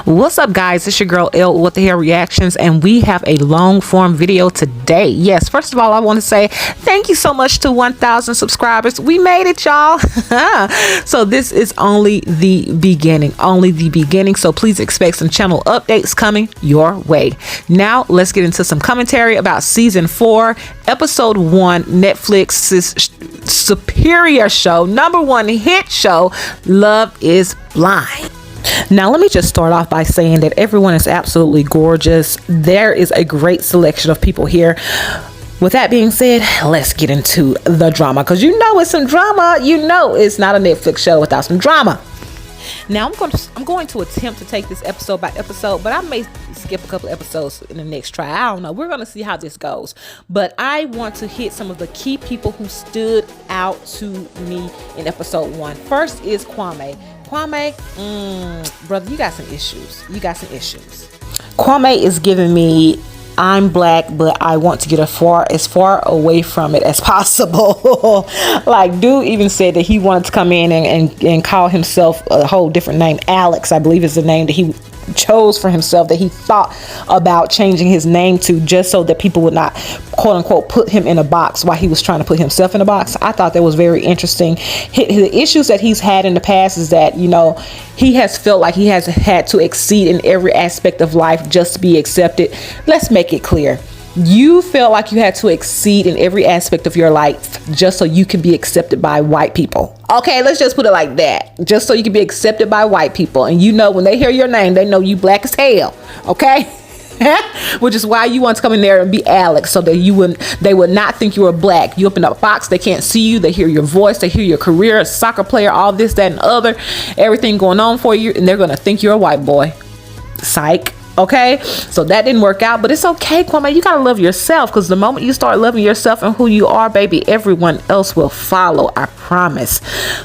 What's up, guys? It's your girl L with the Hair Reactions, and we have a long form video today. Yes, first of all, I want to say thank you so much to 1,000 subscribers. We made it, y'all. So this is only the beginning, so please expect some channel updates coming your way. Now let's get into some commentary about season 4, episode 1, Netflix's superior show, #1 hit show, Love is Blind. Now, let me just start off by saying that everyone is absolutely gorgeous. There is a great selection of people here. With that being said, let's get into the drama, because you know it's some drama. You know it's not a Netflix show without some drama. Now, I'm going to attempt to take this episode by episode, but I may skip a couple episodes in the next try. I don't know. We're going to see how this goes. But I want to hit some of the key people who stood out to me in episode 1. First is Kwame. Kwame, brother, you got some issues. Kwame is giving me, I'm black, but I want to get as far away from it as possible. Like, dude even said that he wanted to come in and call himself a whole different name. Alex, I believe, is the name that he chose for himself, that he thought about changing his name to, just so that people would not, quote unquote, put him in a box while he was trying to put himself in a box. I thought that was very interesting. The issues that he's had in the past is that, you know, he has felt like he has had to exceed in every aspect of life just to be accepted. Let's make it clear. You felt like you had to exceed in every aspect of your life just so you can be accepted by white people. Okay, let's just put it like that. Just so you can be accepted by white people. And you know, when they hear your name, they know you black as hell. Okay? Which is why you want to come in there and be Alex, so that they would not think you were black. You open up a box, they can't see you, they hear your voice, they hear your career, soccer player, all this, that, and other, everything going on for you, and they're gonna think you're a white boy. Psych. Okay, so that didn't work out, but it's okay, Kwame. You gotta love yourself, because the moment you start loving yourself and who you are, baby, everyone else will follow. I promise.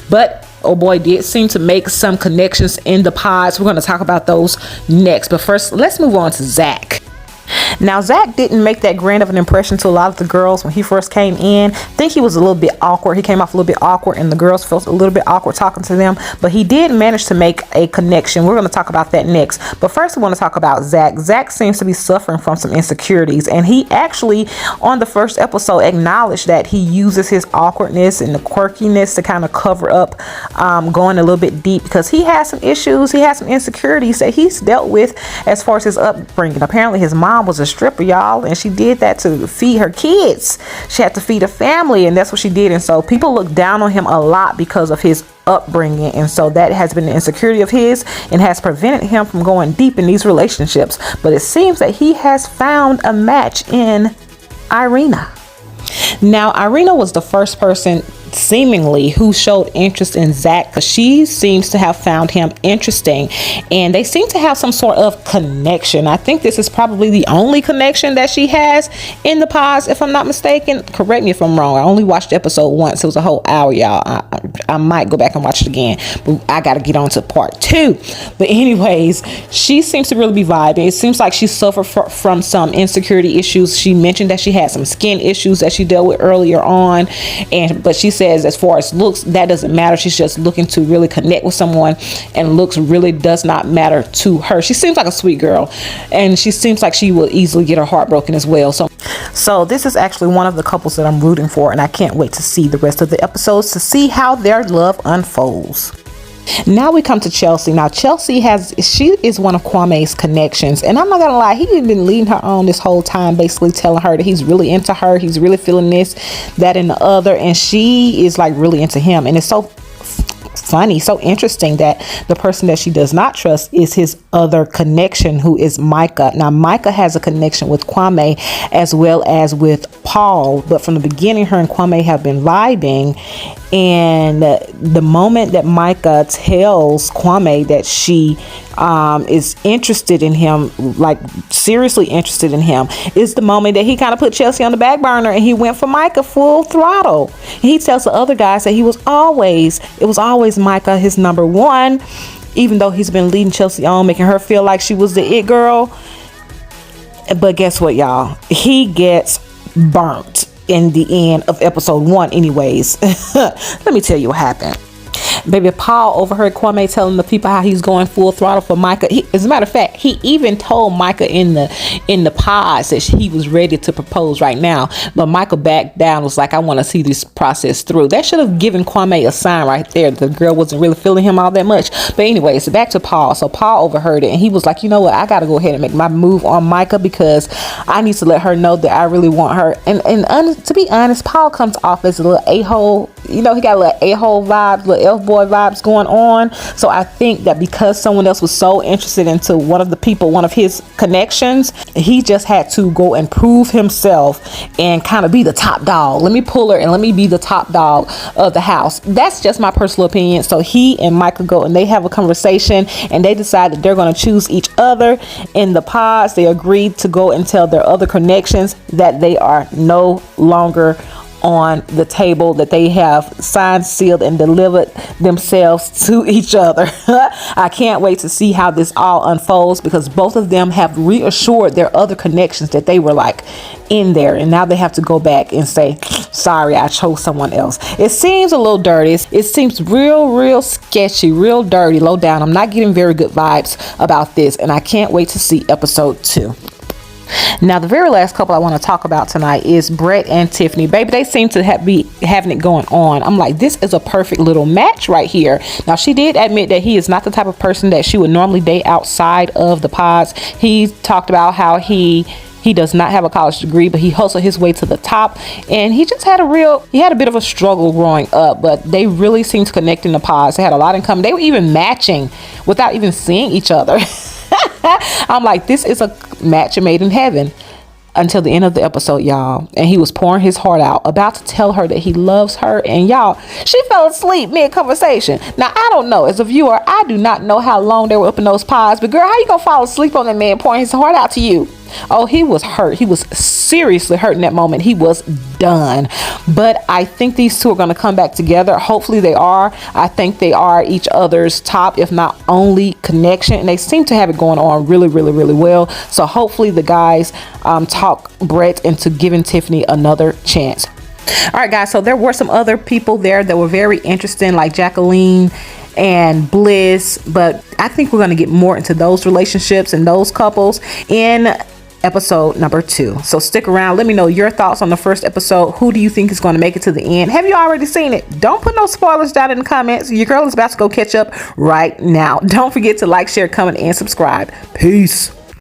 But oh boy, did seem to make some connections in the pods. We're going to talk about those next, but first let's move on to Zach. Now, Zach didn't make that grand of an impression to a lot of the girls when he first came in. I think he was a little bit awkward. He came off a little bit awkward, and the girls felt a little bit awkward talking to them, but he did manage to make a connection. We're going to talk about that next, but first we want to talk about Zach. Zach seems to be suffering from some insecurities, and he actually, on the first episode, acknowledged that he uses his awkwardness and the quirkiness to kind of cover up going a little bit deep, because he has some issues. He has some insecurities that he's dealt with as far as his upbringing. Apparently his mom was a stripper, y'all, and she did that to feed her kids. She had to feed a family, and that's what she did. And so people look down on him a lot because of his upbringing, and so that has been an insecurity of his and has prevented him from going deep in these relationships. But it seems that he has found a match in Irina. Now, Irina was the first person seemingly who showed interest in Zach, because she seems to have found him interesting, and they seem to have some sort of connection. I think this is probably the only connection that she has in the pods, if I'm not mistaken. Correct me if I'm wrong. I only watched episode once. It was a whole hour, y'all. I might go back and watch it again, but I got to get on to part 2. But anyways, she seems to really be vibing. It seems like she suffered from some insecurity issues. She mentioned that she had some skin issues that she dealt with earlier on, but she says as far as looks, that doesn't matter. She's just looking to really connect with someone, and looks really does not matter to her. She seems like a sweet girl, and she seems like she will easily get her heart broken as well. So this is actually one of the couples that I'm rooting for, and I can't wait to see the rest of the episodes to see how their love unfolds. Now we come to Chelsea. Now, Chelsea she is one of Kwame's connections, and I'm not gonna lie, he's been leading her on this whole time, basically telling her that he's really into her, he's really feeling this, that, and the other, and she is like really into him. And it's so funny, so interesting that the person that she does not trust is his other connection, who is Micah. Now, Micah has a connection with Kwame as well as with Paul, but from the beginning, her and Kwame have been vibing. And the moment that Micah tells Kwame that she is interested in him, like seriously interested in him, is the moment that he kind of put Chelsea on the back burner and he went for Micah full throttle. And he tells the other guys that it was always Micah, his #1, even though he's been leading Chelsea on, making her feel like she was the it girl. But guess what, y'all? He gets burnt in the end of episode 1 anyways. Let me tell you what happened. Baby, Paul overheard Kwame telling the people how he's going full throttle for Micah. As a matter of fact, he even told Micah in the pods that he was ready to propose right now. But Micah backed down, was like, I want to see this process through. That should have given Kwame a sign right there. The girl wasn't really feeling him all that much. But anyways, back to Paul. So Paul overheard it, and he was like, you know what? I got to go ahead and make my move on Micah, because I need to let her know that I really want her. And to be honest, Paul comes off as a little a-hole. You know, he got a little a-hole vibes, little elf boy vibes going on. So I think that because someone else was so interested into one of his connections, he just had to go and prove himself and kind of be the top dog. Let me pull her and let me be the top dog of the house. That's just my personal opinion. So he and Micah go and they have a conversation, and they decide that they're going to choose each other in the pods. They agreed to go and tell their other connections that they are no longer on the table, that they have signed, sealed, and delivered themselves to each other. I can't wait to see how this all unfolds, because both of them have reassured their other connections that they were like in there, and now they have to go back and say, sorry, I chose someone else. It seems a little dirty. It seems real sketchy, real dirty, low down. I'm not getting very good vibes about this, and I can't wait to see episode 2. Now, the very last couple I want to talk about tonight is Brett and Tiffany. Baby, they seem to be having it going on. I'm like, this is a perfect little match right here. Now, she did admit that he is not the type of person that she would normally date outside of the pods. He talked about how he does not have a college degree, but he hustled his way to the top, and he just had a bit of a struggle growing up, but they really seemed to connect in the pods. They had a lot in common. They were even matching without even seeing each other. I'm like, this is a match made in heaven. Until the end of the episode, y'all, and he was pouring his heart out, about to tell her that he loves her, and y'all, she fell asleep mid-conversation. Now, I don't know, as a viewer, I do not know how long they were up in those pods, but girl, how you gonna fall asleep on that man pouring his heart out to you? Oh, he was hurt. He was seriously hurt in that moment. He was done. But I think these two are going to come back together. Hopefully they are. I think they are each other's top, if not only connection. And they seem to have it going on really well. So hopefully the guys talk Brett into giving Tiffany another chance. All right, guys. So there were some other people there that were very interesting, like Jacqueline and Bliss. But I think we're going to get more into those relationships and those couples in episode number 2. So stick around. Let me know your thoughts on the first episode. Who do you think is going to make it to the end? Have you already seen it? Don't put no spoilers down in the comments. Your girl is about to go catch up right now. Don't forget to like, share, comment, and subscribe. Peace.